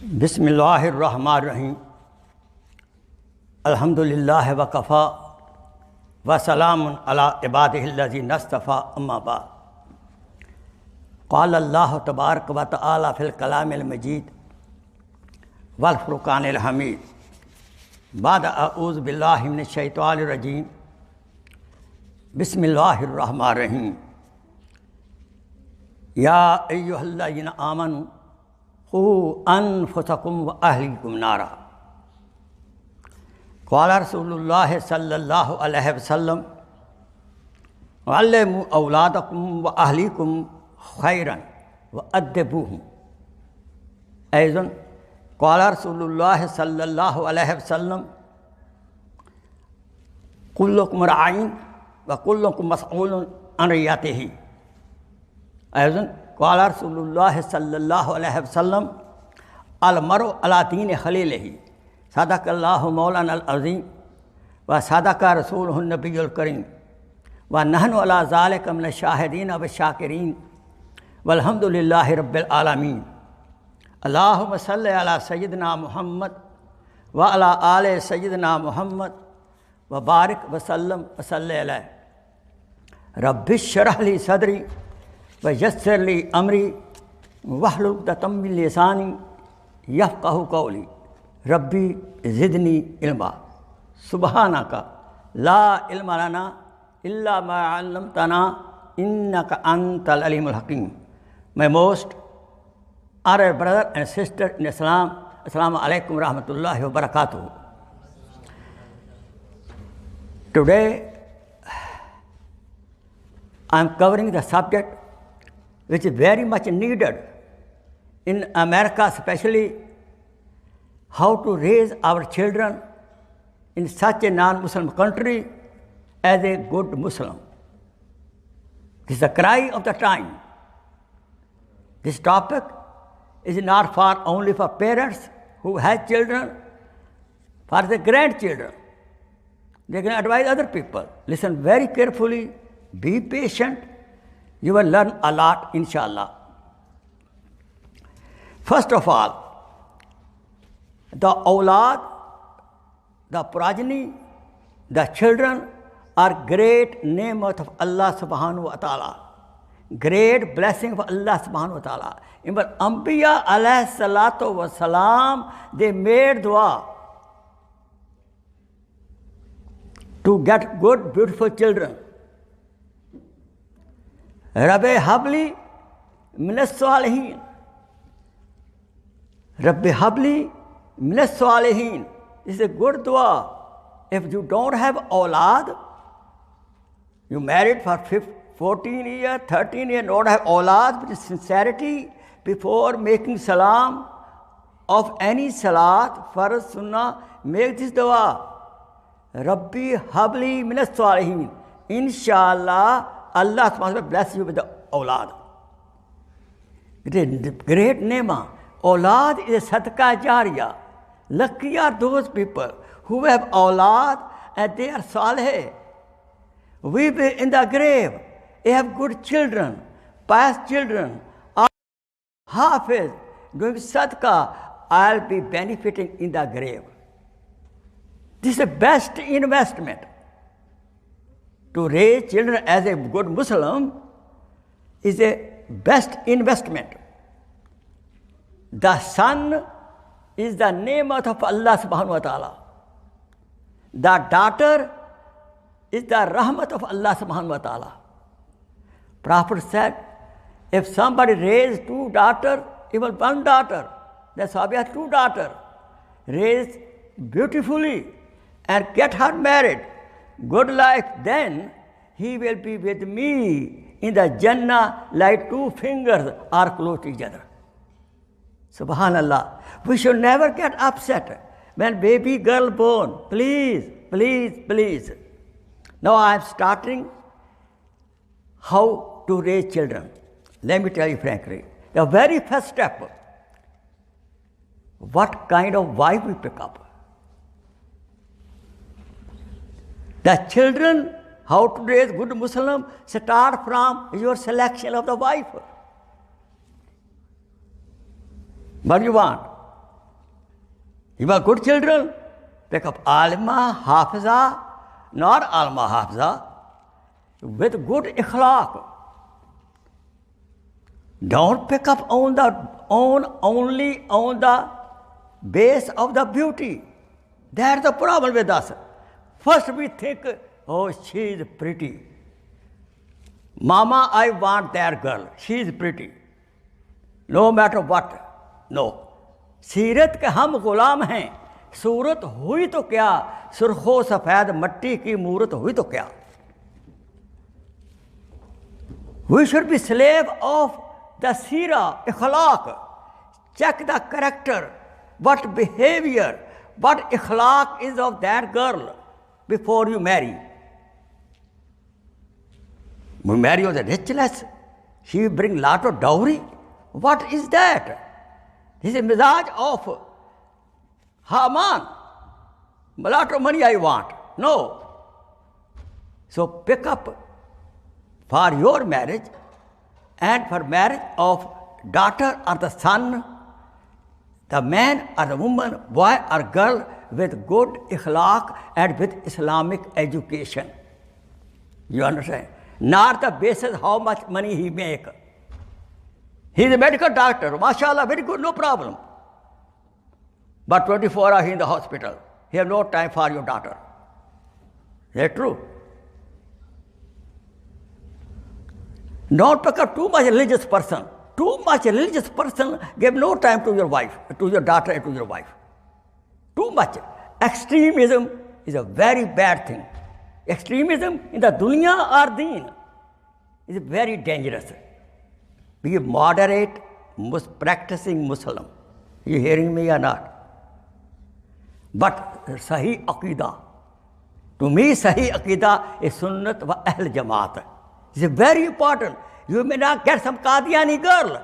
बिस्मिल्लाहिर्रहमानिर्रहीम अल्हम्दुलिल्लाह वकफ़ा वसलामुन अला इबादिहिल्लज़ीना इस्तफ़ा अम्मा बाद क़ाल अल्लाहु तबारक व तआला फ़िल कलामिल मजीद वल फ़ुरक़ानिल हमीद बाद अऊज़ु बिल्लाहि मिनश शैतानिर रजीम बिस्मिल्लाहिर्रहमानिर्रहीम या अय्युहल्लज़ीना आमनू क़ू अनफ़ुसकुम व अहलीकुम नारा क़ाल रसूलुल्लाह सल्लल्लाहु अलैहि वसल्लम अल्लिमू औलादकुम व अहलीकुम खैरन व अद्दिबूहुम ऐज़न क़ाल रसूलुल्लाह सल्लल्लाहु अलैहि वसल्लम कुल्लुकुम राइन व कुल्लुकुम मसऊलुन अन रइयतिही ऐज़न क़ाल रसूलुल्लाह सल्लल्लाहु अलैहि वसल्लम अल मरउ अला दीनि खलीलिही सदक़ल्लाहु मौलाना अज़ीम व सदक़ रसूलुहु नबियुल करीम व नहनु अला ज़ालिका मिनश शाहिदीन व शाकिरीन वल्हम्दुलिल्लाहि रब्बिल आलमीन अल्लाहुम्मा सल्लि अला सय्यिदिना मुहम्मद व अला आले सय्यिदिना मुहम्मद व बारिक व सल्लम व सल्लि अलैहि रब्बिश्रह ली सदरी व यस्सिर ली अमरी वहलुल उक़दतम मिन लिसानी यफ़क़हू क़ौली रब्बी ज़िदनी इल्मा सुब्हानका ला इल्मा लना इल्ला मा अल्लमतना इन्नका अंतल अलीमुल हकीम। My most honored brother and sister in Islam, Assalamu alaikum rahmatullahi wa barakatuh. Today I am covering the subject which is very much needed in America, especially how to raise our children in such a non-Muslim country as a good Muslim. This is the cry of the time. This topic is not for only for parents who have children, for the grandchildren. They can advise other people. Listen very carefully, be patient, you will learn a lot, inshallah. First of all, the awlad, the progeny, the children are great ne'mat of Allah subhanahu wa ta'ala. Great blessing of Allah subhanahu wa ta'ala. In the Anbiya alayhi salatu wa salam, they made dua to get good, beautiful children. Rabbi habli minas salihin. Rabbi habli minas salihin. This is a good dua. If you don't have awlad, you married for 14 years, 13 years, don't have awlad, with sincerity, before making salam of any salat, farz, sunnah, make this dua. Rabbi habli minas salihin. Inshallah, Allah subhanahu wa ta'ala bless you with the awlad. It is a great nema. Awlad is a sadaqah jariyah. Lucky are those people who have awlad and they are salih. We be in the grave. They have good children, pious children, hafiz, doing sadaqah. I'll be benefiting in the grave. This is the best investment. To raise children as a good Muslim is a best investment. The son is the name of Allah subhanahu wa ta'ala. The daughter is the rahmat of Allah subhanahu wa ta'ala. Prophet said, if somebody raised two daughters, even one daughter, that's why we have two daughters, raised beautifully and get her married, good life, then he will be with me in the Jannah like two fingers are close to each other. Subhanallah. We should never get upset when baby girl born. Please, please, please. Now I am starting how to raise children. Let me tell you frankly. The very first step, what kind of wife we pick up. The children, how to raise good Muslim, start from your selection of the wife. What do you want? You want good children? Pick up alima, hafiza, not alma hafiza, with good ikhlaq. Don't pick up only on the base of the beauty. That's the problem with us. First we think, oh, she is pretty. Mama, I want that girl. She is pretty. No matter what. No. सीरत के हम गुलाम हैं. सूरत हुई तो क्या, सुर्खो सफेद मट्टी की मूरत हुई तो क्या. We should be slave of the seerah, ikhlaq. Check the character, what behavior, what ikhlaq is of that girl before you marry. We marry on the richness. She will bring lot of dowry. What is that? This is a mizaj of Haman. A lot of money I want. No. So pick up for your marriage and for marriage of daughter or the son, the man or the woman, boy or girl with good ikhlaq and with Islamic education. You understand? Not the basis how much money he make. He is a medical doctor, mashallah, very good, no problem. But 24 hours he in the hospital. He has no time for your daughter. Is that true? Don't pick up too much religious person. Too much religious person give no time to your wife, to your daughter and to your wife. Too much. Extremism is a very bad thing. Extremism in the dunya or deen is very dangerous. Be a moderate, practicing Muslim. You hearing me or not? But Sahih Aqidah. To me, Sahih Aqidah is Sunnat wa Ahl Jamaat. It's very important. You may not get some Qadiani girl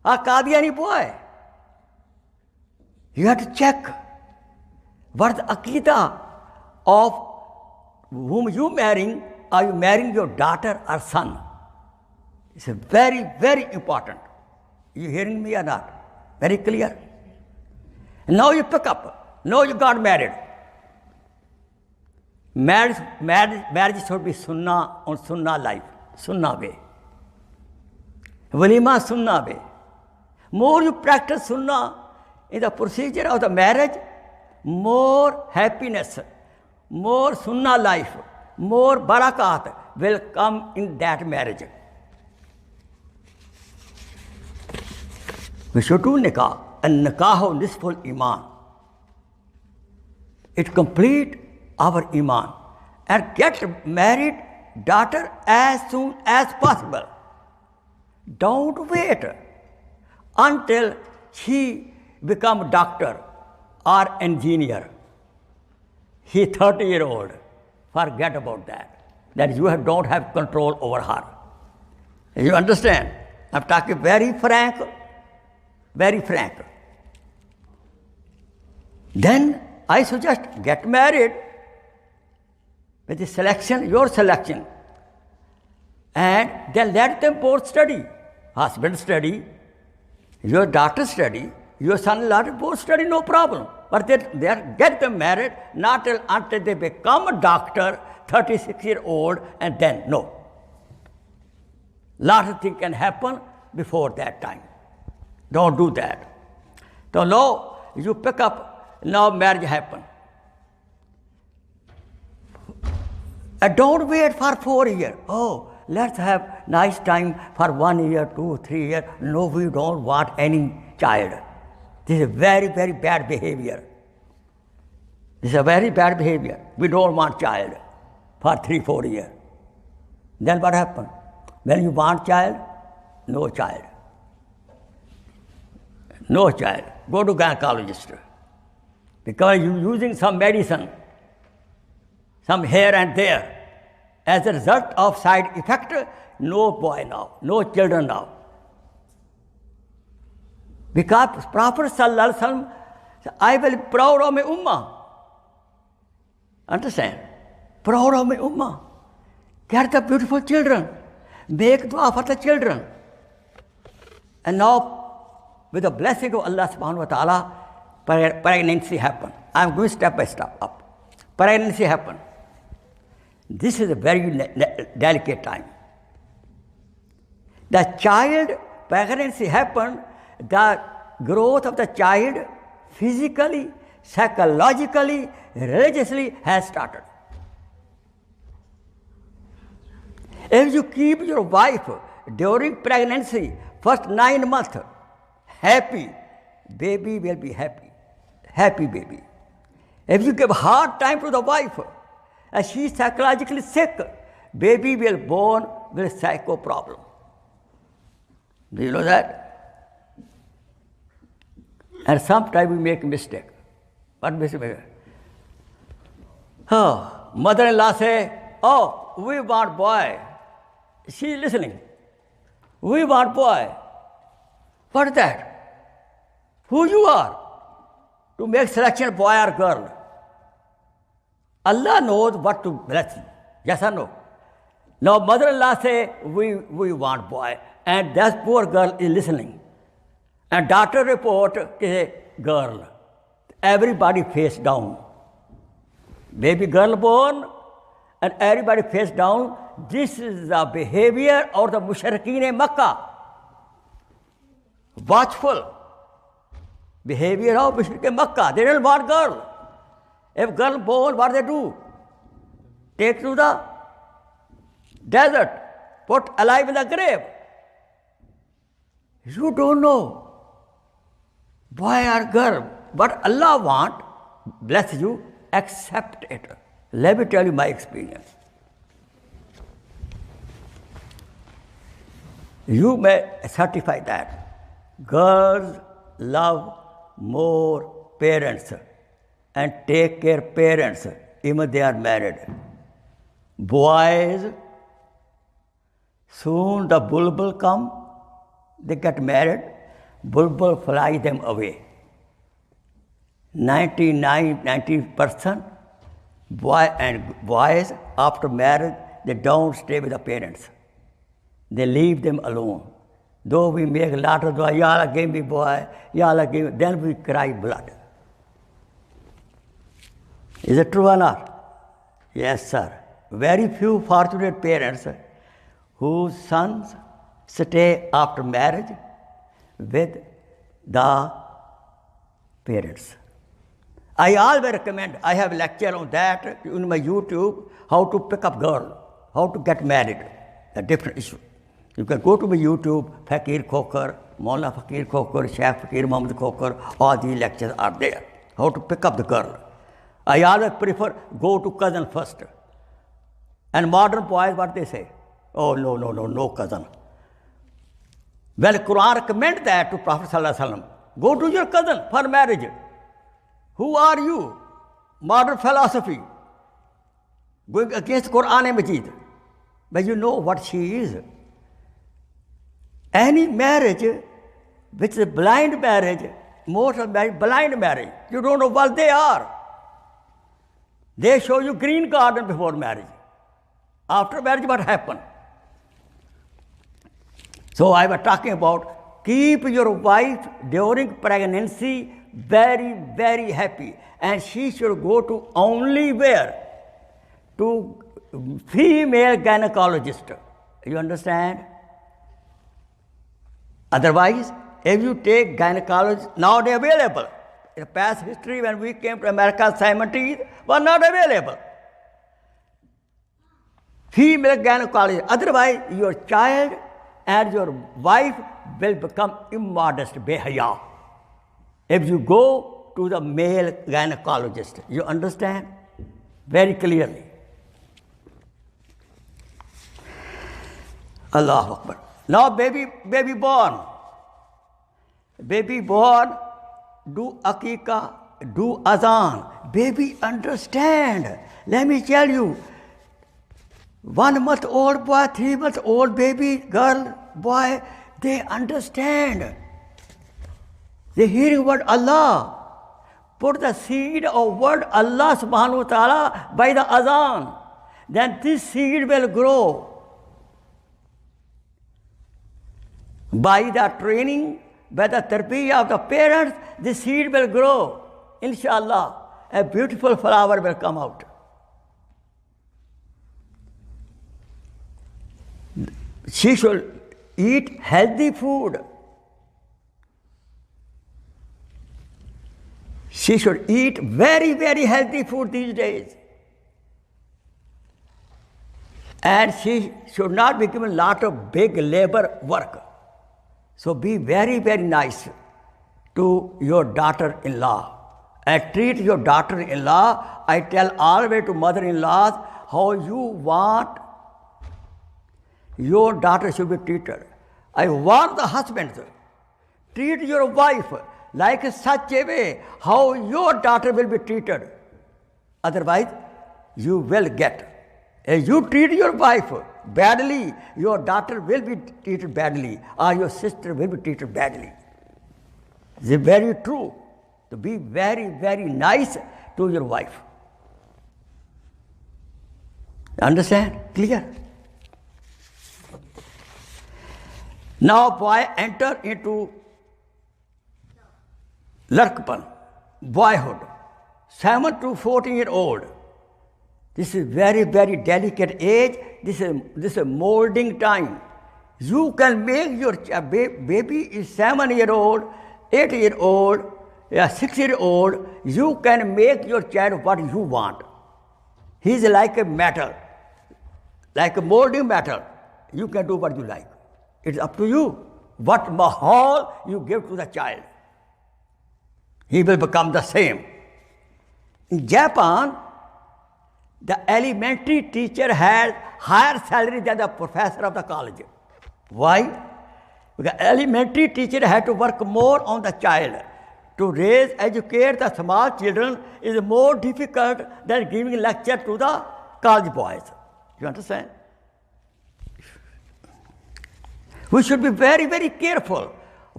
or Qadiani boy. You have to check what the Aqidah of whom you marrying. Are you marrying your daughter or son? It's very, very important. You hearing me or not? Very clear. Now you pick up. Now you got married. Marriage should be sunnah on sunnah life, sunnah way. Walima sunnah way. More you practice sunnah in the procedure of the marriage, more happiness, more sunnah life, more barakat will come in that marriage. We should do nikah, and nikahu nisful iman. It complete our iman. And get married daughter as soon as possible. Don't wait until she become doctor or engineer. He 30-year-old. Forget about that. That you don't have control over her. You understand? I'm talking very frank. Very frank. Then I suggest get married with the selection, your selection. And then let them both study. Husband study, your daughter study, your son-in-law both study, no problem. But they get them married not until they become a doctor, 36-year-old, and then no. Lot of things can happen before that time. Don't do that. So now you pick up, now marriage happen. And don't wait for 4 years. Oh, let's have nice time for 1 year, 2, 3 years. No, we don't want any child. This is very, very bad behavior. This is a very bad behavior. We don't want child for 3, 4 years. Then what happens? When you want child, no child. No child. Go to gynecologist. Because you're using some medicine, some here and there. As a result of side effect, no boy now, no children now. Because Prophet Sallallahu Alaihi Wasallam said, I will be proud of my ummah. Understand? Proud of my ummah. Get the beautiful children. Make dua for the children. And now, with the blessing of Allah subhanahu wa ta'ala, pregnancy happen. I'm going step by step up. Pregnancy happen. This is a very delicate time. The child, pregnancy happen, the growth of the child physically, psychologically, religiously has started. If you keep your wife during pregnancy, first 9 months, happy, baby will be happy. Happy baby. If you give hard time to the wife, and she is psychologically sick, baby will born with psycho problem. Do you know that? And sometimes we make a mistake. What mistake? Oh, mother-in-law say, oh, we want boy. She is listening. We want boy. What is that? Who you are? To make selection boy or girl. Allah knows what to bless you. Yes or no? Now mother-in-law say, we want boy. And that poor girl is listening. And doctor report, girl. Everybody face down. Baby girl born, and everybody face down. This is the behavior of the mushrikeen in Makkah. Watchful behavior of mushrikeen in Makkah. They don't want girl. If girl born, what they do? Take to the desert, put alive in the grave. You don't know, boy or girl, but Allah want, bless you, accept it. Let me tell you my experience. You may certify that. Girls love more parents and take care parents, even they are married. Boys, soon the bulbul come, they get married, bulbul fly them away. 90% boys after marriage, they don't stay with the parents. They leave them alone. Though we make a lot of dua, Ya Allah gave me boy, Ya Allah gave me, then we cry blood. Is it true or not? Yes, sir. Very few fortunate parents whose sons stay after marriage with the parents. I always recommend, I have a lecture on that in my YouTube, how to pick up girl, how to get married, a different issue. You can go to my YouTube, Fakir Khokar, Maula Fakir Khokar, Sheikh Fakir Muhammad Khokar, all these lectures are there, how to pick up the girl. I always prefer go to cousin first. And modern boys, what they say? Oh, no cousin. Well, Quran recommends that to Prophet Sallallahu Alaihi Wasallam. Go to your cousin for marriage. Who are you? Modern philosophy. Going against Quran and Majid. But you know what she is. Any marriage which is a blind marriage, most of marriage, blind marriage, you don't know what they are. They show you green garden before marriage. After marriage, what happened? So I was talking about keep your wife during pregnancy very, very happy. And she should go to only where? To female gynecologist. You understand? Otherwise, if you take gynecologist, now they are available. In past history, when we came to America, 70s, were not available. Female gynecologist. Otherwise, your child and your wife will become immodest, behaya. If you go to the male gynecologist, you understand very clearly. Allahu Akbar. Now baby born. Baby born, do akika, do azan. Baby understand. Let me tell you, 1 month old boy, 3 month old baby, girl, boy, they understand. They hearing word Allah. Put the seed of word Allah subhanahu wa ta'ala by the azan. Then this seed will grow. By the training, by the tarbiyah of the parents, the seed will grow. Inshallah, a beautiful flower will come out. She should eat healthy food. She should eat very, very healthy food these days. And she should not be given a lot of big labor work. So be very, very nice to your daughter-in-law. And treat your daughter-in-law. I tell always to mother-in-laws how you want your daughter should be treated. I want the husbands. Treat your wife like such a way how your daughter will be treated. Otherwise, you will get. If you treat your wife badly, your daughter will be treated badly, or your sister will be treated badly. It is very true. To be very, very nice to your wife. Understand? Clear? Now boy enter into Larkpan, boyhood, 7 to 14-year-old. This is very, very delicate age. This is a molding time. You can make your baby is 7-year-old, 8-year-old, 6-year-old. You can make your child what you want. He is like a metal, like a molding metal. You can do what you like. It's up to you. What mahal you give to the child. He will become the same. In Japan, the elementary teacher has higher salary than the professor of the college. Why? Because elementary teacher had to work more on the child. To raise, educate the small children is more difficult than giving lecture to the college boys. You understand? We should be very, very careful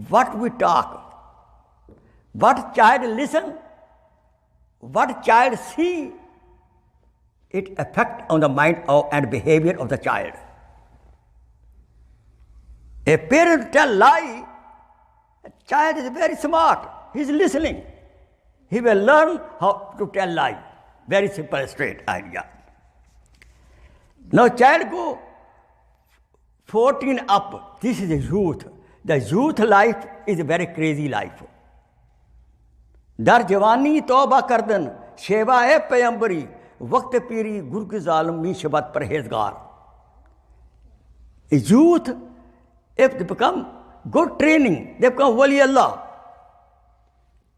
what we talk. What child listen, what child see, it affects on the mind and behavior of the child. A parent tell lie, a child is very smart. He is listening. He will learn how to tell lie. Very simple, straight idea. Now child go 14 up. This is the youth. The youth life is a very crazy life. Dar jawani tauba kardan, sheva hai payambari, waqt piri gur ki zalim mi shabat parhezgar. A youth, if they become good training, they become wali Allah.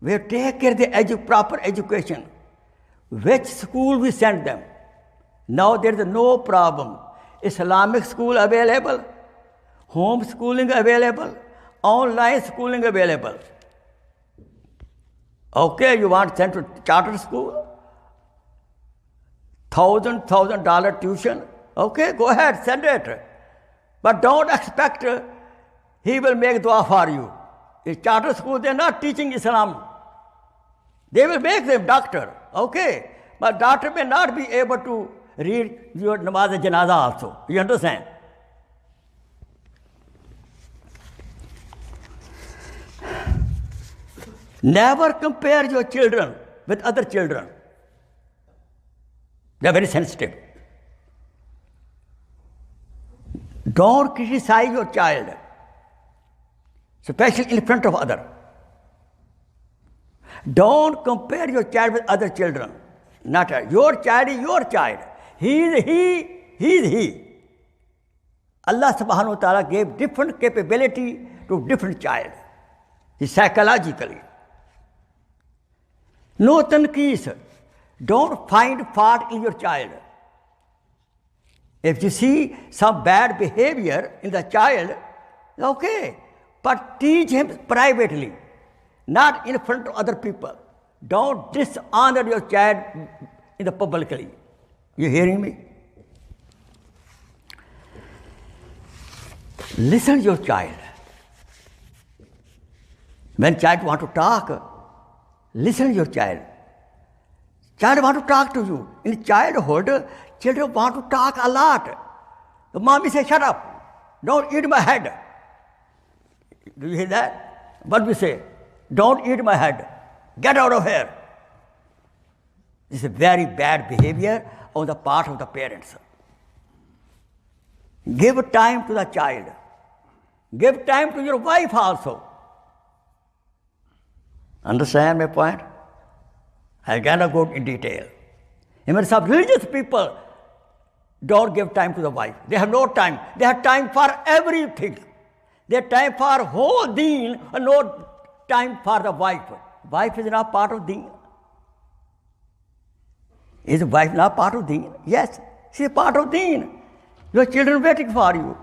We take care of the proper education. Which school we send them? Now there is no problem. Islamic school available, home schooling available, online schooling available. Okay, you want to send to charter school? $1,000 tuition? Okay, go ahead, send it. But don't expect he will make dua for you. In charter school, they are not teaching Islam. They will make them doctor, okay? But doctor may not be able to read your namaz janaza also. You understand? Never compare your children with other children. They are very sensitive. Don't criticize your child, especially in front of others. Don't compare your child with other children. Not your child is your child. He is he. Allah subhanahu wa ta'ala gave different capability to different child. Psychologically. No tanqees. Don't find fault in your child. If you see some bad behavior in the child, okay, but teach him privately, not in front of other people. Don't dishonor your child in the publicly. You hearing me? Listen to your child. When child want to talk, listen to your child. Child want to talk to you. In childhood, children want to talk a lot. The mommy says, shut up. Don't eat my head. Do you hear that? What we say? Don't eat my head. Get out of here. This is very bad behavior on the part of the parents. Give time to the child. Give time to your wife also. Understand my point? I cannot go in detail. Even some religious people don't give time to the wife. They have no time. They have time for everything. They have time for whole deen and no time for the wife. Wife is not part of deen. Is wife not part of deen? Yes, she is part of deen. Your children waiting for you.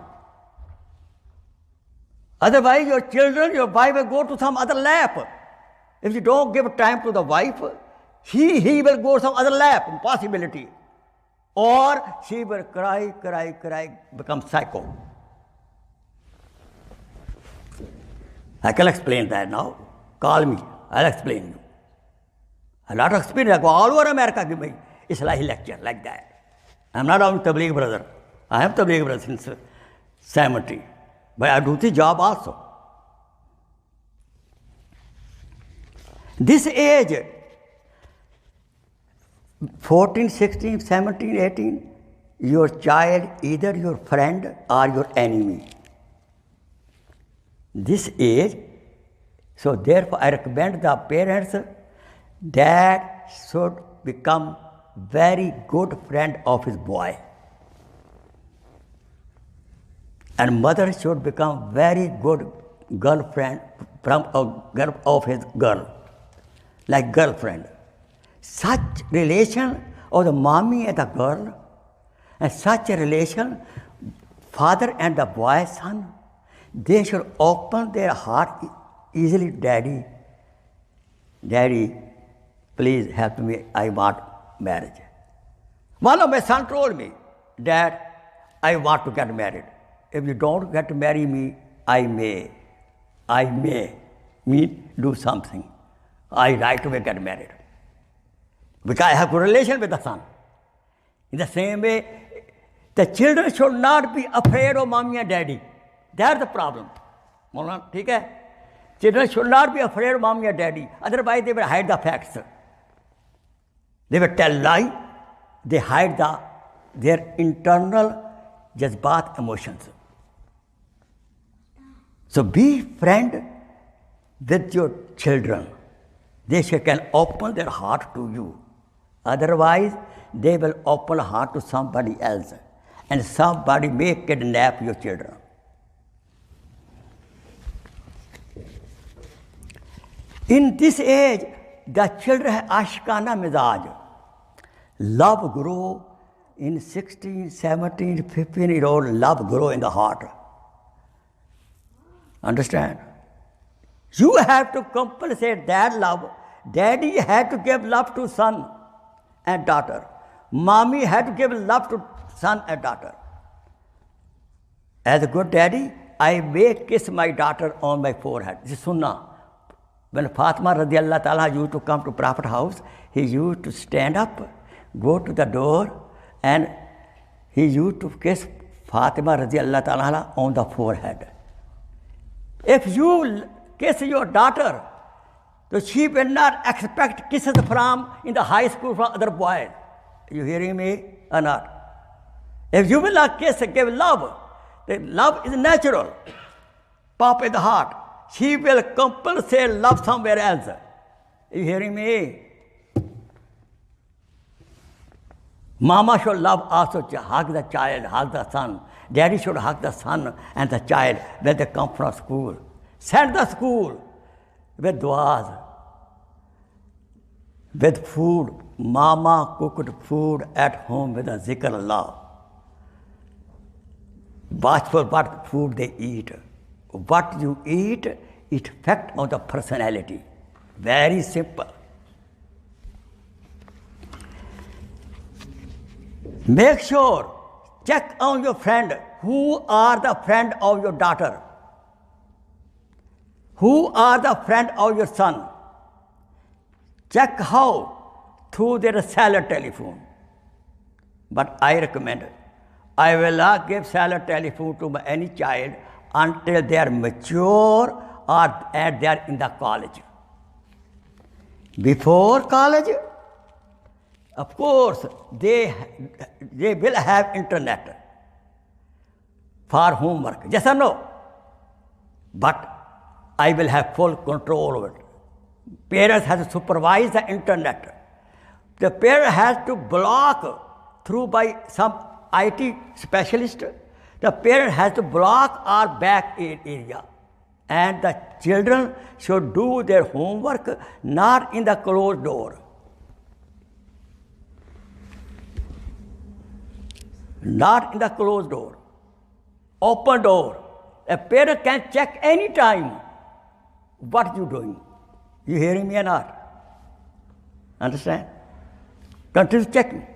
Otherwise, your children, your wife will go to some other lap. If you don't give time to the wife, he will go some other lap, possibility. Or she will cry, become psycho. I can explain that now. Call me, I'll explain you. A lot of experience. I go all over America, give me Islamic lecture like that. I'm not only Tabligh brother. I am Tabligh brother since 70. But I do the job also. This age, 14, 16, 17, 18, your child either your friend or your enemy. This age, so therefore I recommend the parents that should become very good friend of his boy. And mother should become very good girlfriend of his girl, like girlfriend. Such relation of the mommy and the girl, and such a relation, father and the boy, son, they should open their heart easily. Daddy, please help me, I want marriage. One of my sons told me, Dad, I want to get married. If you don't get to marry me, I may do something. I right away get married. Because I have good relation with the son. In the same way, the children should not be afraid of mommy and daddy. That's the problem. Okay? Children should not be afraid of mommy and daddy. Otherwise, they will hide the facts. They will tell lie. They hide their internal jazbat emotions. So be friend with your children. They can open their heart to you. Otherwise, they will open heart to somebody else. And somebody may kidnap your children. In this age, the children have ashkana mizaj. Love grow in 16, 17, 15-year-old, love grow in the heart. Understand? You have to compensate that love. Daddy had to give love to son and daughter. Mommy had to give love to son and daughter. As a good daddy, I may kiss my daughter on my forehead. This is sunnah. When Fatima radiallahu ta'ala used to come to Prophet house, he used to stand up, go to the door, and he used to kiss Fatima radiallahu ta'ala on the forehead. If you kiss your daughter, so she will not expect kisses from in the high school from other boys. Are you hearing me or not? If you will not kiss, give love, then love is natural. Pop in the heart. She will compensate love somewhere else. Are you hearing me? Mama should love also, hug the child, hug the son. Daddy should hug the son and the child when they come from school. Send the school with du'as, with food. Mama cooked food at home with a zikr Allah. Watch for what food they eat. What you eat, it affects on the personality. Very simple. Make sure, check on your friend. Who are the friend of your daughter? Who are the friend of your son? Check how? Through their cellular telephone. But I recommend, I will not give cellular telephone to any child until they are mature and they are in the college. Before college, of course, they will have internet for homework. Yes or no? But I will have full control over it. Parents have to supervise the internet. The parent has to block through by some IT specialist. The parent has to block our back area. And the children should do their homework not in the closed door. Not in the closed door. Open door. A parent can check any time what you doing. You hearing me or not? Understand? Continue checking.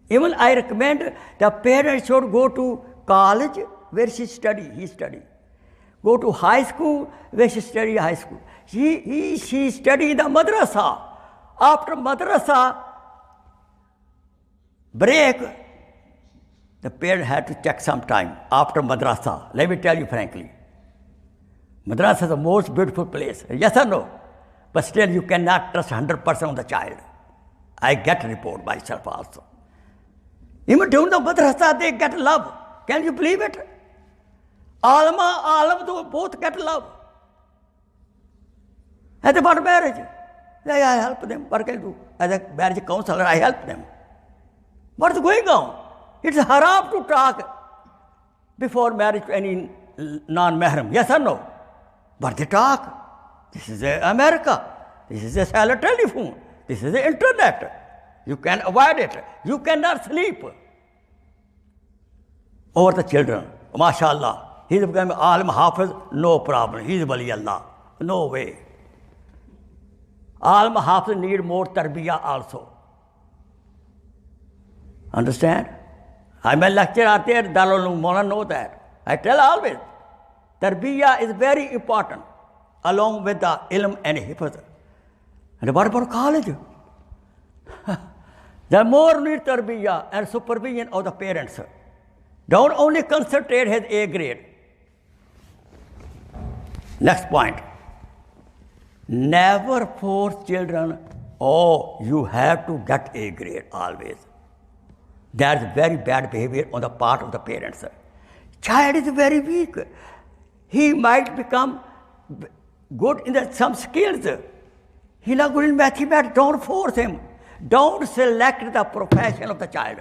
Even I recommend the parents should go to college where he study. Go to high school where she study high school. She study in the madrasa. After madrasa break, the parent had to check some time after madrasa. Let me tell you frankly. Madrasa is the most beautiful place. Yes or no? But still you cannot trust 100% on the child. I get report myself also. Even during the madrasa, they get love. Can you believe it? Alam both get love. And about marriage, I help them. What can I do? As a marriage counselor, I help them. What is going on? It's haram to talk before marriage to any non-mahram. Yes or no? But they talk. This is America. This is a cellular telephone. This is the internet. You can avoid it. You cannot sleep over the children. MashaAllah. He's becoming alim hafiz, no problem. He's wali Allah. No way. Alim hafiz need more tarbiyah also. Understand? I'm a lecturer out there, Darul Mona know that. I tell always, tarbiyah is very important along with the ilm and hifz. And what about college? The more need tarbiyah and supervision of the parents. Don't only concentrate his A grade. Next point. Never force children, you have to get A grade always. That is very bad behavior on the part of the parents. Child is very weak. He might become good in some skills. He's not good in mathematics. Don't force him. Don't select the profession of the child.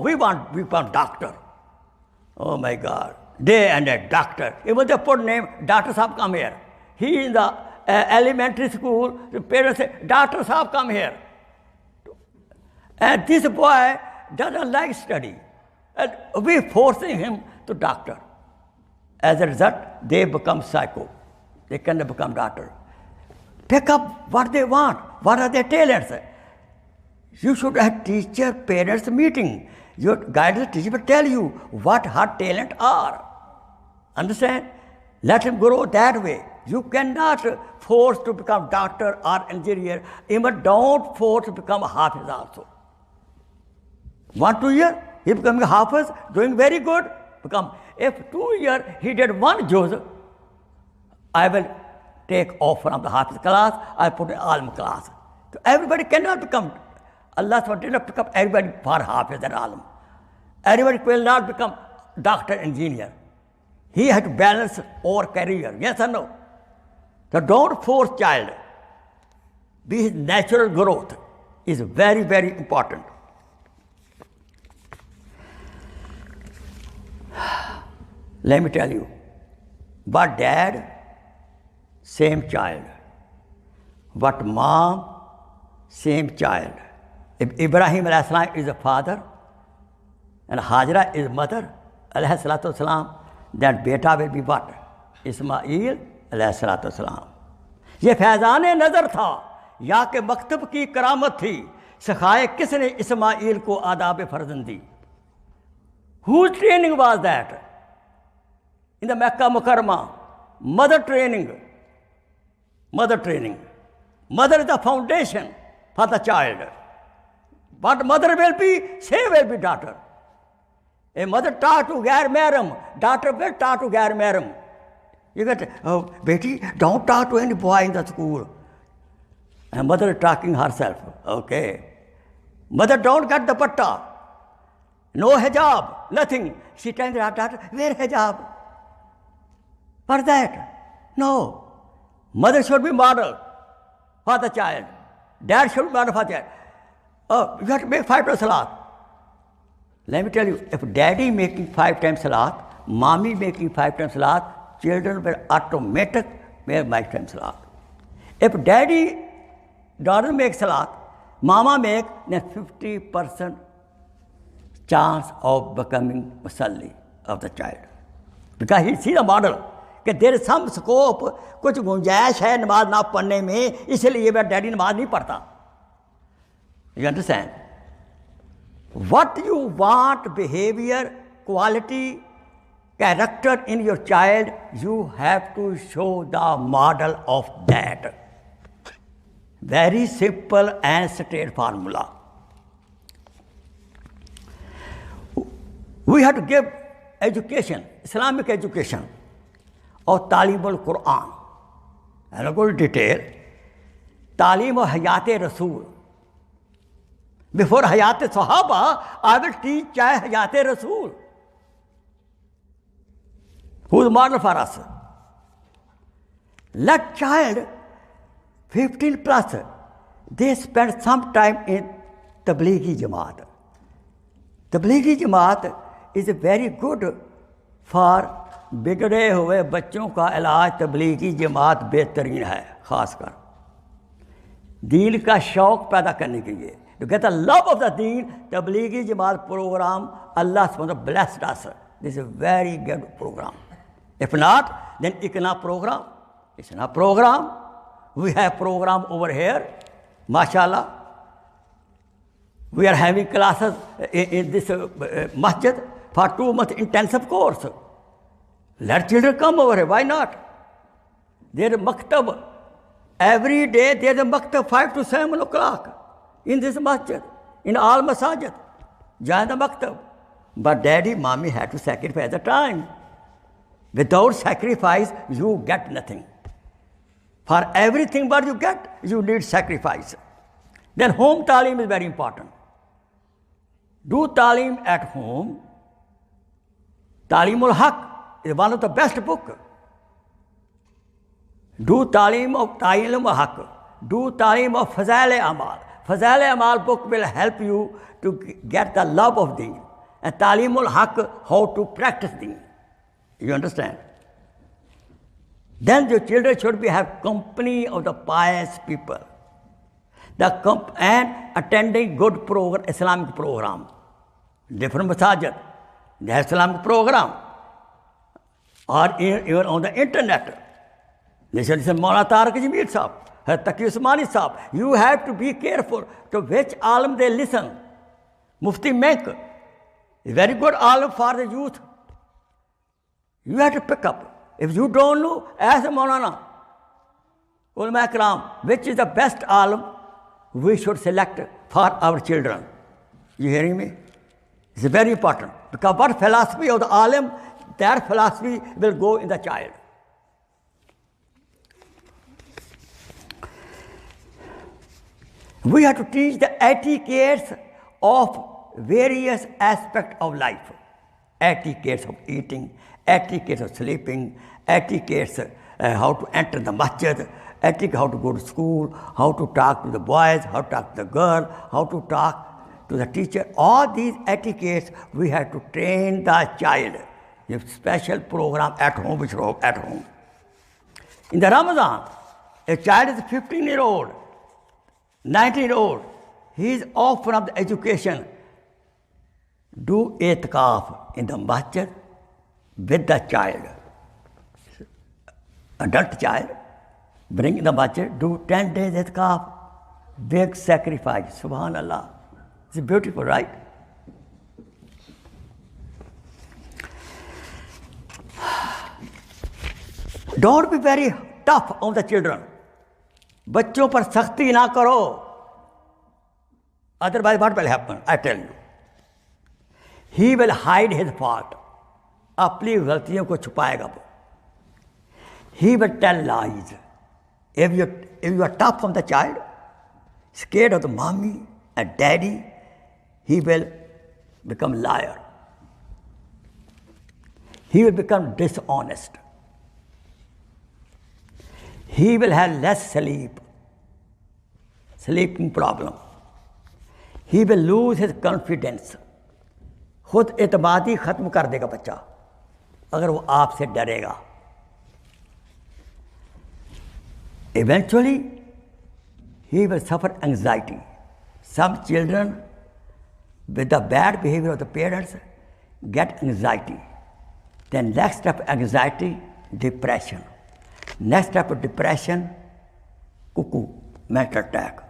We want doctor. Oh my God. Day and a doctor. Even they put name, Doctor Saab come here. He in the elementary school, the parents say, Doctor Saab come here. And this boy doesn't like study. And we're forcing him to doctor. As a result, they become psycho. They cannot become doctor. Pick up what they want. What are their talents? You should have teacher parents meeting. Your guidance teacher will tell you what her talent are. Understand? Let him grow that way. You cannot force to become doctor or engineer. Even don't force to become a hafiz also. 1-2 years, he becoming a hafiz, doing very good. If 2 years he did one juz, I will take off from the hafiz class, I put in alim class. So everybody cannot become, Allah did not pick up everybody for hafiz and alim. Everybody will not become doctor, engineer. He has to balance our career, yes or no? So don't force child. Be his natural growth is very, very important. Let me tell you, but dad, same child. But mom, same child. If Ibrahim alayhi salam is the father and Hajra is mother, alayhi salatu wasalam, then beta will be what? Ismail alayhi salatu wasalam. ये फैज़ान नज़र था या के मकतब की करामत थी सिखाए किसने इस्माइल को आदाब फर्जंदी. Whose training was that? In the Mecca Mukarramah, mother training. Mother training. Mother is the foundation for the child. What mother will be, she will be daughter. A mother taught to gair mahram, daughter will taught to gair mahram. You get, oh, Betty, don't talk to any boy in the school. And mother is talking herself. Okay. Mother, don't get the dupatta. No hijab, nothing. She tells her daughter, wear hijab. For that? No. Mother should be model for the child. Dad should be model for the child. Oh, you have to make 5 times salat. Let me tell you, if daddy making 5 times salat, mommy making 5 times salat, children will automatic make 5 times salat. If daddy doesn't make salat, mama make, then 50% chance of becoming musalli of the child. Because he sees the model. That there is some scope, कुछ गुंजाइश है नमाज ना पढ़ने में, इसलिए मैं daddy नमाज नहीं पढ़ता. You understand? What you want behavior, quality, character in your child, you have to show the model of that. Very simple and straight formula. We have to give education, Islamic education, or Talim al-Quran. And I'll go into detail. Talim of Hayat Rasul. Before Hayat Sahaba, I will teach Hayat Rasul. Who is model for us? Let child 15 plus, they spend some time in Tablighi Jamaat. Tablighi Jamaat is very good for बिगड़े हुए बच्चों का इलाज. तबलीगी जमात बेहतरीन है, खासकर दीन का शौक़ पैदा करने के लिए. You get the love of the deen. Tablighi Jamaat program, Allah subhanahu blessed us. This is a very good program. If not, then ICNA program. It's not program. We have program over here, mashallah. We are having classes in this masjid for 2 months intensive course. Let children come over here, why not? There is maktab. Every day there is a maktab 5 to 7 o'clock in this masjid, in all masajid. Join the maktab. But daddy, mommy had to sacrifice the time. Without sacrifice, you get nothing. For everything what you get, you need sacrifice. Then home talim is very important. Do talim at home. Talimul Haq is one of the best book. Do talim of Haq. Do talim of Fazail Amal. Fazail Amal book will help you to get the love of deen. And Talimul Haq, how to practice deen. You understand? Then the children should have company of the pious people. And attending good program, Islamic program. Different masajid, they have Islamic program. Or even on the internet. They should listen Maulana Tariq Jameel Sahab, Taqi Usmani Sahab. You have to be careful to which alim they listen. Mufti Menk is very good alim for the youth. You have to pick up. If you don't know, ask Maulana. Ulama Ikram, which is the best alim we should select for our children. You hearing me? It's very important. Because what philosophy of the alim, that philosophy will go in the child. We have to teach the etiquettes of various aspects of life. Etiquettes of eating, etiquettes of sleeping, etiquettes how to enter the masjid, etiquette how to go to school, how to talk to the boys, how to talk to the girl, how to talk to the teacher. All these etiquettes we have to train the child. You have special program at home, which is at home. In the Ramadan, a child is 15-year-old, 19-year-old. He is off from the education. Do itikaf in the masjid with the child. Adult child, bring in the masjid, do 10 days itikaf. Big sacrifice, subhanallah. It's beautiful, right? Don't be very tough on the children. बच्चों पर सख्ती ना करो. Otherwise, what will happen? I tell you. He will hide his fault. अपनी गलतियों को छुपाएगा वो. He will tell lies. If you are tough on the child, scared of the mommy and daddy, he will become liar. He will become dishonest. He will have less sleeping problem. He will lose his confidence. खुद एतमादी खत्म कर देगा बच्चा अगर वो आपसे डरेगा. Eventually, he will suffer anxiety. Some children with the bad behavior of the parents get anxiety. Then next step anxiety, depression. Next step of depression, cuckoo, mental attack.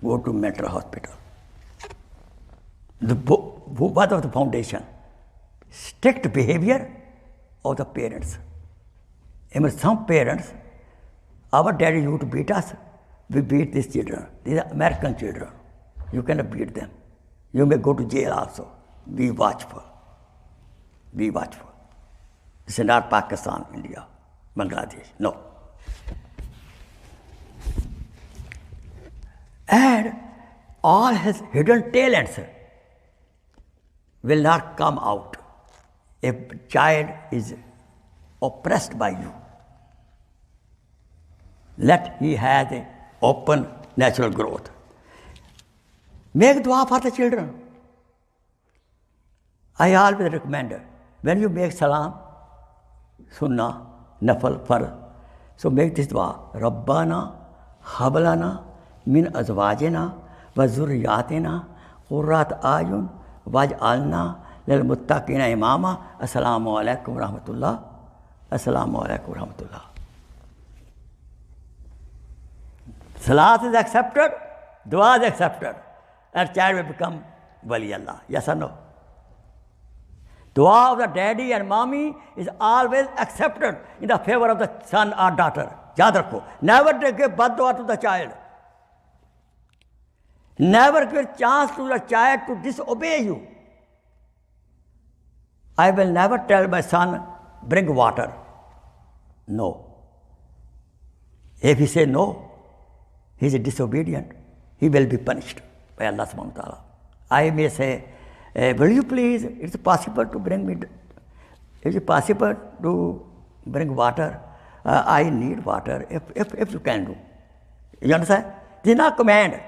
Go to mental hospital. What of the foundation? Strict behavior of the parents. Even some parents, our daddy used to beat us. We beat these children. These are American children. You cannot beat them. You may go to jail also. Be watchful. Be watchful. This is not Pakistan, India, Bangladesh. No. And all his hidden talents will not come out if child is oppressed by you. Let he have an open natural growth. Make dua for the children. I always recommend when you make salam, sunnah, nafal, farz, so make this dua. Rabbana hablana min azwajina wa zurriyatina qurrat ayun waj'alna lil muttaqina imama. Assalamu alaikum wa rahmatullah. Assalamu alaikum wa rahmatullah. Salat is accepted, dua is accepted, and child will become wali Allah. Yes or no? Dua of the daddy and mommy is always accepted in the favor of the son or daughter. Yaad rakho. Never give bad dua to the child. Never give chance to the child to disobey you. I will never tell my son, bring water. No. If he say no, he is disobedient. He will be punished by Allah subhanahu wa ta'ala. I may say, will you please, is it possible to bring me, is it possible to bring water? I need water, if you can do. You understand? This is not command.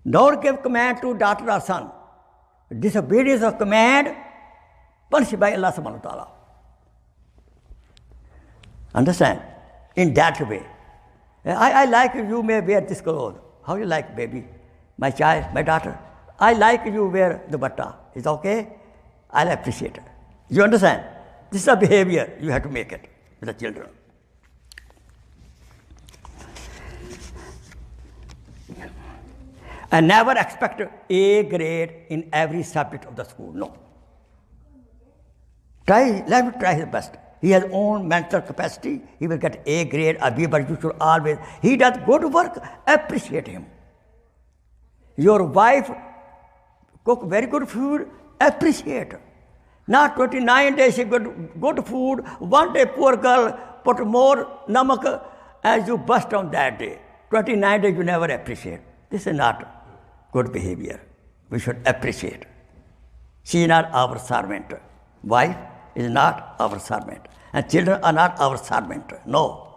Don't give command to daughter or son. Disobedience of command, punished by Allah subhanahu wa ta'ala. Understand? In that way. I like you may wear this clothes. How you like, baby? My child, my daughter. I like you wear the dupatta. It's okay? I'll appreciate it. You understand? This is a behavior. You have to make it with the children. And never expect A grade in every subject of the school. No. Let him try his best. He has own mental capacity. He will get A grade or B, but you should always, he does good work, appreciate him. Your wife cook very good food, appreciate. Not 29 days she good food, one day poor girl put more namak as you bust on that day. 29 days you never appreciate. This is not good behavior. We should appreciate. She is not our servant. Wife is not our servant. And children are not our servant. No.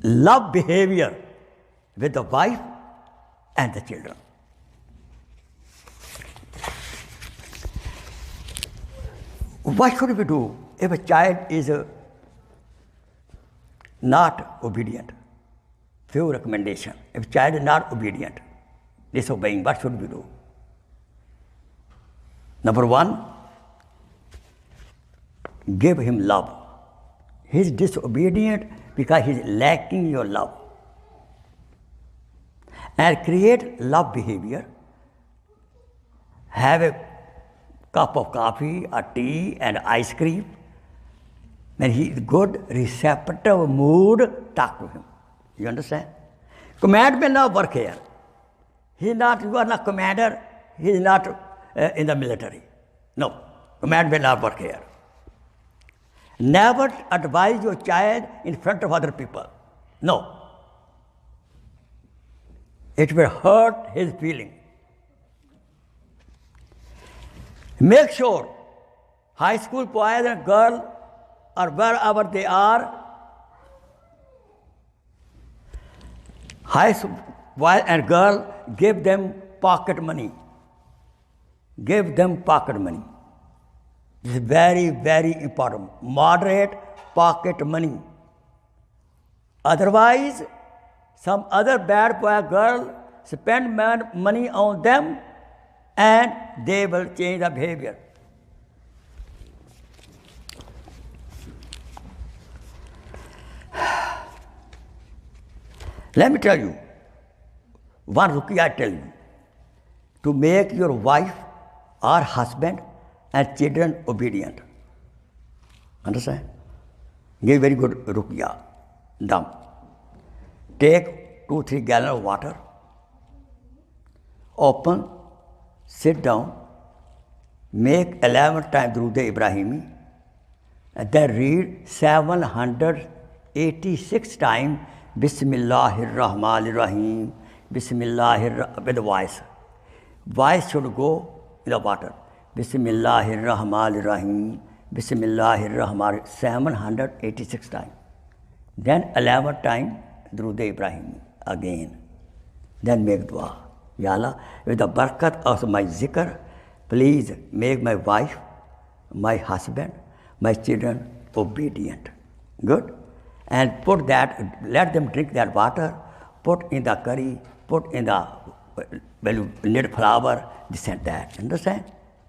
Love behavior with the wife and the children. What should we do if a child is not obedient? Few recommendations. If a child is not obedient, disobeying, what should we do? Number one, give him love. He is disobedient because he is lacking your love. And create love behavior. Have a cup of coffee, or tea, and ice cream. When he is good, receptive mood, talk to him. You understand? Command may not work here. You are not commander, he is not in the military. No, command may not work here. Never advise your child in front of other people. No. It will hurt his feeling. Make sure high school boys and girls, or wherever they are, high school boys and girls, give them pocket money. Give them pocket money. This is very, very important. Moderate pocket money. Otherwise, some other bad boy or girl spend money on them and they will change the behavior. Let me tell you, one ruqya I tell you, to make your wife or husband and children obedient. Understand? Give very good ruqya. Dam. Take 2-3 gallons of water, open, sit down, make 11 times Durood Ibrahimi, and then read 786 times Bismillahir Rahmanir Rahim, with the voice. Voice should go in the water. Bismillahir Rahmanir Rahim, Bismillahir Rahmanir 786 times. Then 11 times Durood Ibrahim again. Then make dua. Ya Allah, with the barakat of my zikr, please make my wife, my husband, my children obedient. Good? And put that, let them drink that water, put in the curry, put in the little flour, this and that. Understand?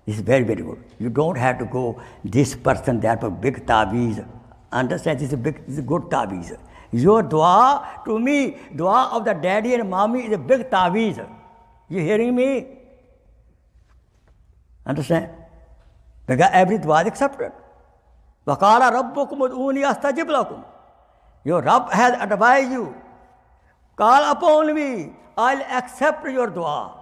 This is very, very good. You don't have to go this person, that for big tabiz. Understand? This is a good tabiz. Your dua to me, dua of the daddy and mommy is a big tabiz. You hearing me? Understand? Because every dua is accepted. وَقَالَ رَبُّكُمُ ادْعُونِي أَسْتَجِبْ لَكُمْ. Your Rabb has advised you. Call upon me, I'll accept your dua.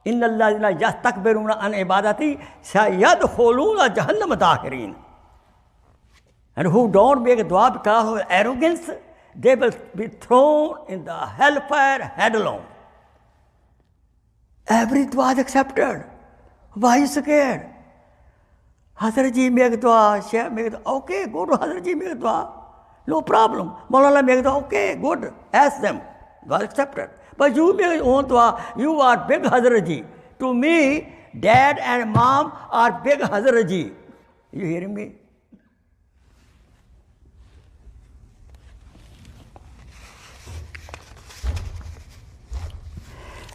إِنَّ الَّذِينَ يَسْتَكْبِرُونَ عَنْ عِبَادَتِي سَيَدْخُلُونَ جَهَنَّمَ دَاخِرِينَ. And who don't make dua because of arrogance, they will be thrown in the hellfire headlong. Every dua is accepted. Why are you scared? Hazrat ji make dua, Shaykh make dua. Okay, go to Hazrat ji make dua. No problem. Maulana make dua. Okay, good. Ask them. Dua is accepted. But you make your own dua. You are big Hazrat ji. To me, dad and mom are big Hazrat ji. You hearing me?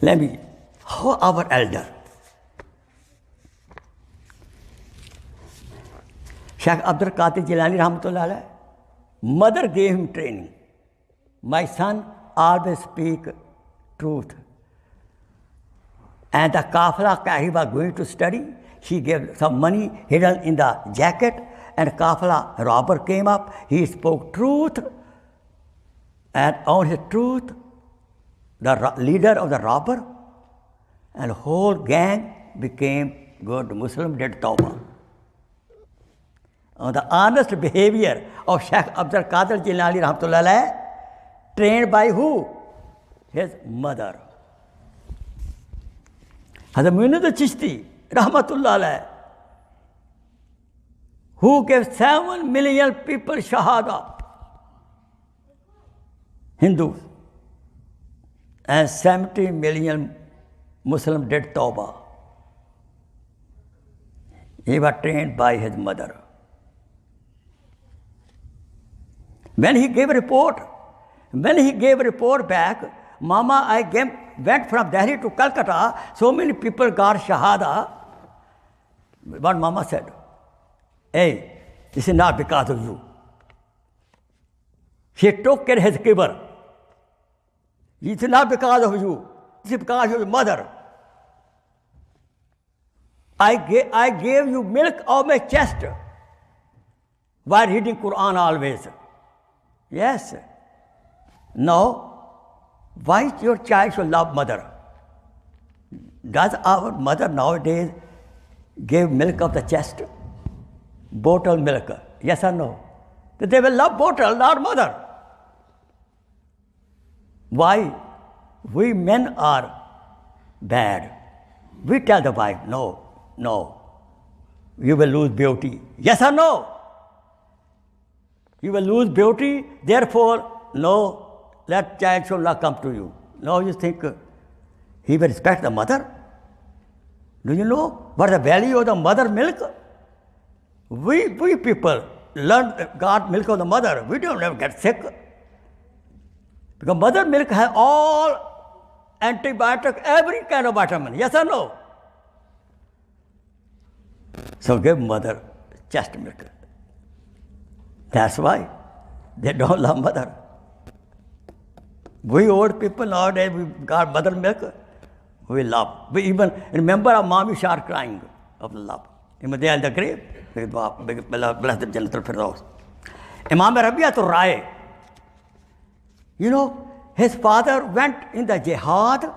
Let me, how our elder, Shaykh Abdul Qadir Jilani Rahmatullah alayh, mother gave him training. My son always speak truth. And the kafla he was going to study, he gave some money hidden in the jacket, and kafla robber came up, he spoke truth, and on his truth, the leader of the robber and whole gang became good Muslim, did tawbah. On the honest behavior of Shaykh Abdul Qadir Jilani Rahmatullah alayh, trained by who? His mother. Hazrat Muinuddin Chishti Rahmatullah alayh, who gave 7 million people shahada, Hindus, and 70 million Muslims did tawbah. He was trained by his mother. When he gave a report back, Mama, I went from Delhi to Calcutta, so many people got shahada. What Mama said, hey, this is not because of you. She took care of his kibr. It's not because of you. It's because of your mother. I gave you milk of my chest while reading Quran always. Yes. Now, why your child should love mother? Does our mother nowadays give milk of the chest? Bottle milk? Yes or no? that they will love bottle, not mother. Why? We men are bad. We tell the wife, no, you will lose beauty. Yes or no? You will lose beauty, therefore, no, that child shall not come to you. No, you think he will respect the mother? Do you know what the value of the mother milk? We people learn God milk of the mother. We don't ever get sick. Because mother milk has all antibiotic, every kind of vitamin. Yes or no? So give mother chest milk. That's why they don't love mother. We old people nowadays, we got mother milk, we love. We even remember our mommy start crying of love. Even they are in the grave. Bless the Jannatul Firdaus. Imam Rabi'atul Rai, you know, his father went in the jihad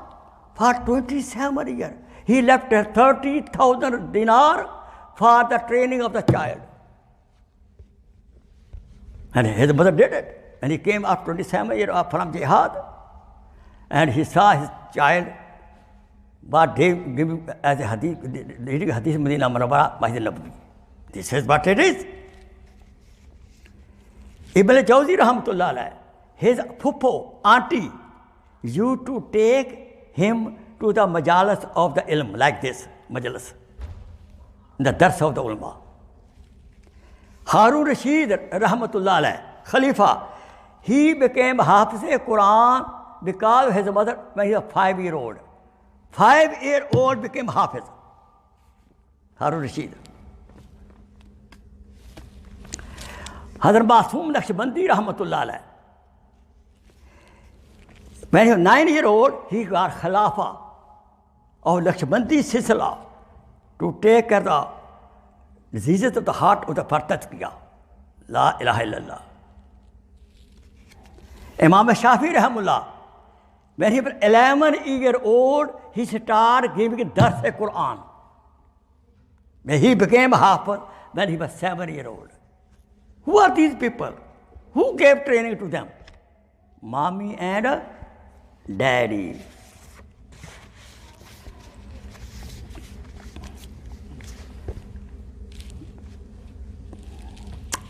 for 27 years. He left 30,000 dinar for the training of the child. And his mother did it. And he came after 27 years from jihad. And he saw his child, but they give him as a hadith, reading hadith Medina Munawwara, Masjid Nabawi. This is what it is. Ibn Jawzi Rahmatullah alayh, his puppo, auntie, used to take him to the majalis of the ilm, like this, majalis, the dars of the ulama. Harun Rashid Rahmatullah alayh, Khalifa, he became Hafiz-e-Quran because his mother, when he was 5-year-old. 5-year-old became Hafiz. Harun Rashid. Hazrat Masoom Naqshbandi Rahmatullah alayh. When he was 9-year-old, he got Khalafa of Naqshbandi Silsila to take care of the diseases of the heart of the Tazkiyah. La ilaha illallah. Imam Shafi Rahimullah, when he was 11-year-old, he started giving Dars-e-Quran. When he became Hafiz, when he was 7-year-old. Who are these people? Who gave training to them? Mommy and daddy.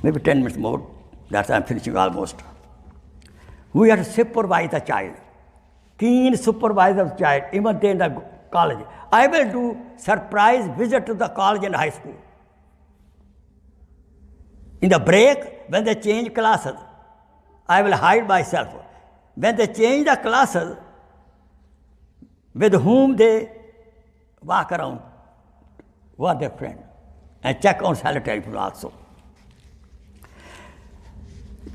Maybe 10 minutes more. That's I'm finishing almost. We have to supervise the child. Keen supervisor of the child, even they in the college. I will do surprise visit to the college and high school. In the break, when they change classes, I will hide myself. When they change the classes, with whom they walk around, who are their friends, and check on solitary people also.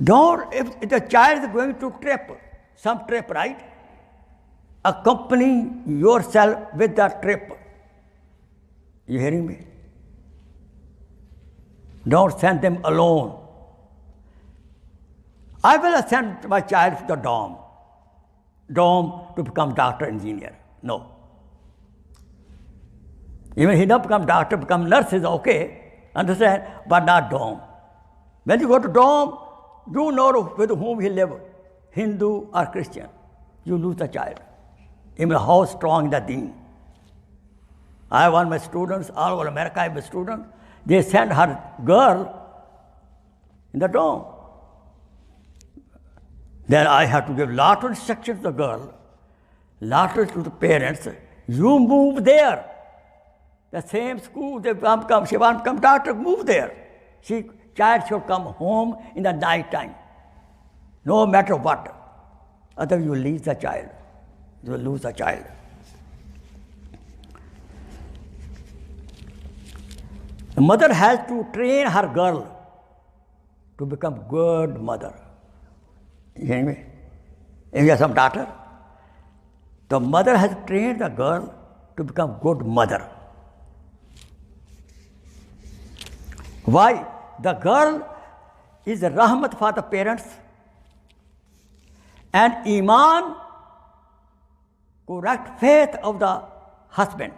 Don't, if the child is going to trip, some trip, right? Accompany yourself with that trip. You hearing me? Don't send them alone. I will send my child to the dorm to become doctor, engineer. No. Even he not become doctor, become nurse is okay, understand, but not dorm. When you go to dorm, you know with whom he live, Hindu or Christian. You lose the child. Even how strong the deen. I want my students, all over America I have a student, they send her girl in the dorm. Then I have to give lot of instructions to the girl, lot to the parents. You move there. The same school, they come, she wants to come doctor, move there. Child should come home in the night time, no matter what. Otherwise you lose the child. You will lose the child. The mother has to train her girl to become good mother. You hear me? If you have some daughter, the mother has trained the girl to become good mother. Why? The girl is a rahmat for the parents, and iman, correct faith of the husband.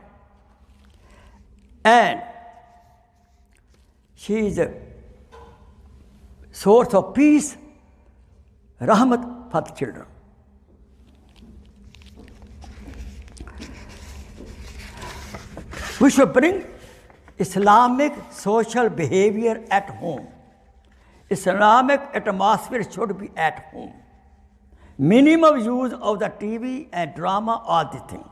And she is source of peace, rahmat for the children. We should bring Islamic social behavior at home. Islamic atmosphere should be at home. Minimum use of the TV and drama, all these things.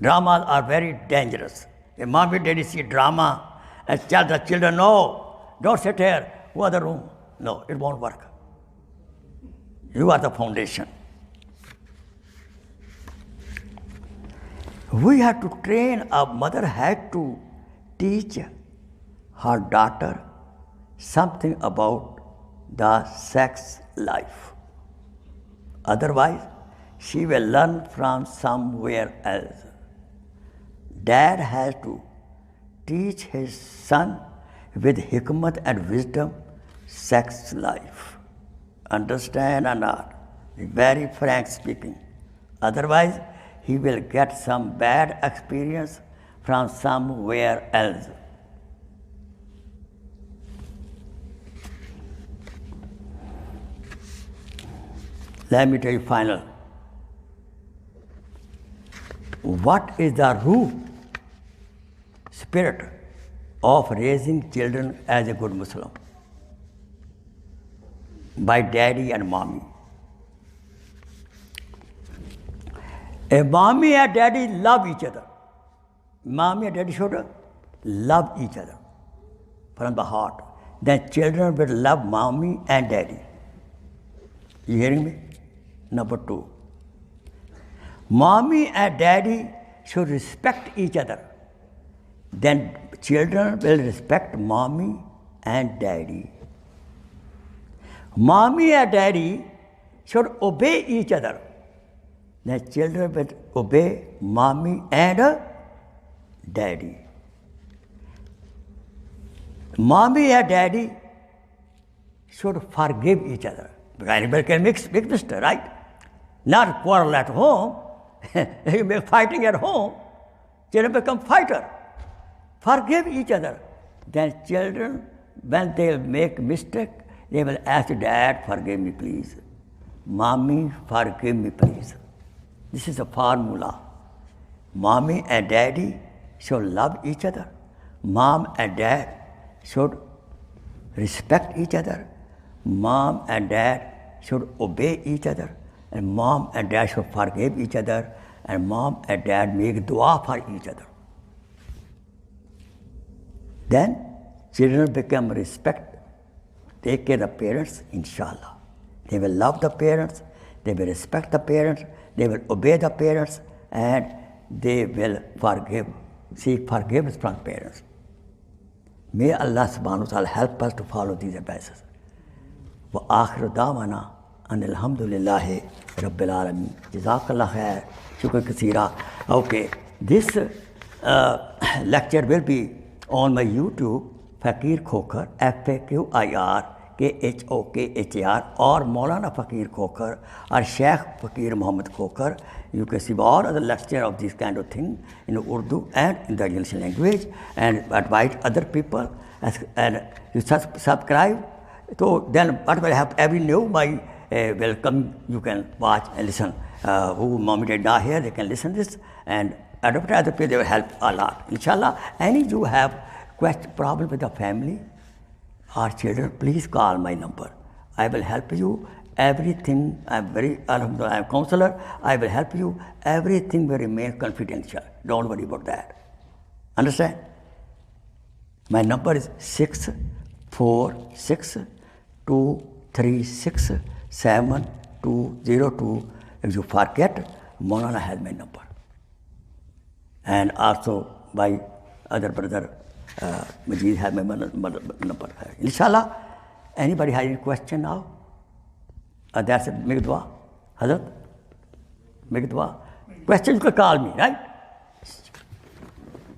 Dramas are very dangerous. If mommy and daddy see drama and tell the children, no, don't sit here, go to the room. No, it won't work. You are the foundation. We have to train, a mother had to teach her daughter something about the sex life. Otherwise, she will learn from somewhere else. Dad has to teach his son with hikmat and wisdom sex life. Understand or not? Very frank speaking. Otherwise, he will get some bad experience from somewhere else. Let me tell you final. What is the root spirit of raising children as a good Muslim? By daddy and mommy. If mommy and daddy love each other, mommy and daddy should love each other from the heart. Then children will love mommy and daddy. You hearing me? Number 2. Mommy and daddy should respect each other. Then children will respect mommy and daddy. Mommy and daddy should obey each other. Then children will obey mommy and daddy. Mommy and daddy should forgive each other. Because anybody can make mistake, right? Not quarrel at home. You make fighting at home. Children become fighter. Forgive each other. Then children, when they make mistake, they will ask dad, forgive me please. Mommy, forgive me please. This is a formula. Mommy and daddy should love each other. Mom and dad should respect each other. Mom and dad should obey each other. And mom and dad should forgive each other. And mom and dad make dua for each other. Then children become respect, take care of the parents, inshallah. They will love the parents, they will respect the parents, they will obey the parents, and they will forgive, seek forgiveness from parents. May Allah subhanahu wa ta'ala help us to follow these advices. Wa akhiru da'wana anil hamdulillahi rabbil alamin. Jazakallah khair. Shukr kaseera. Okay, this lecture will be on my YouTube, Fakir Khokhar, FAQIR, or Maulana Fakir Khokhar, or Sheikh Fakir Muhammad Khokhar. You can see all other lectures of this kind of thing in Urdu and in the English language, and invite other people, and you subscribe. So then what will happen? Every new my will come, you can watch and listen. Who mommy did not hear, they can listen this, and other people, they will help a lot. Inshallah, any you have problem with the family or children, please call my number. I will help you. Everything, I'm a counselor. I will help you. Everything will remain confidential. Don't worry about that. Understand? My number is 646-236-7202. If you forget, Maulana has my number. And also my other brother, Majid, has my number. Inshallah, anybody has any question now? That's it. Make dua. Hazrat, make dua. Question, you can call me, right?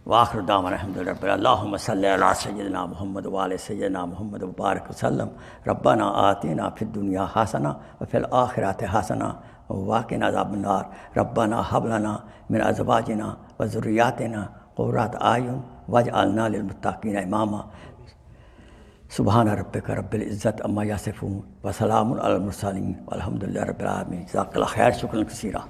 وآخر دعوانا الحمد لله رب العالمين اللهم صل على سيدنا محمد وعلى سيدنا محمد وبارك وسلم ربنا آتنا في الدنيا حسنة وفي الآخرة حسنة وقنا عذاب النار ربنا هب لنا من أزواجنا وذرياتنا قرة أعين واجعلنا للمتقين إماما सुबहान रब्बिका रब्बिल इज़्ज़ति अम्मा यासिफून व सलामुन अलल मुरसलीन वल्हम्दुलिल्लाहि रब्बिल आलमीन। जज़ाकल्लाहु खैर, शुक्रन कसीरा।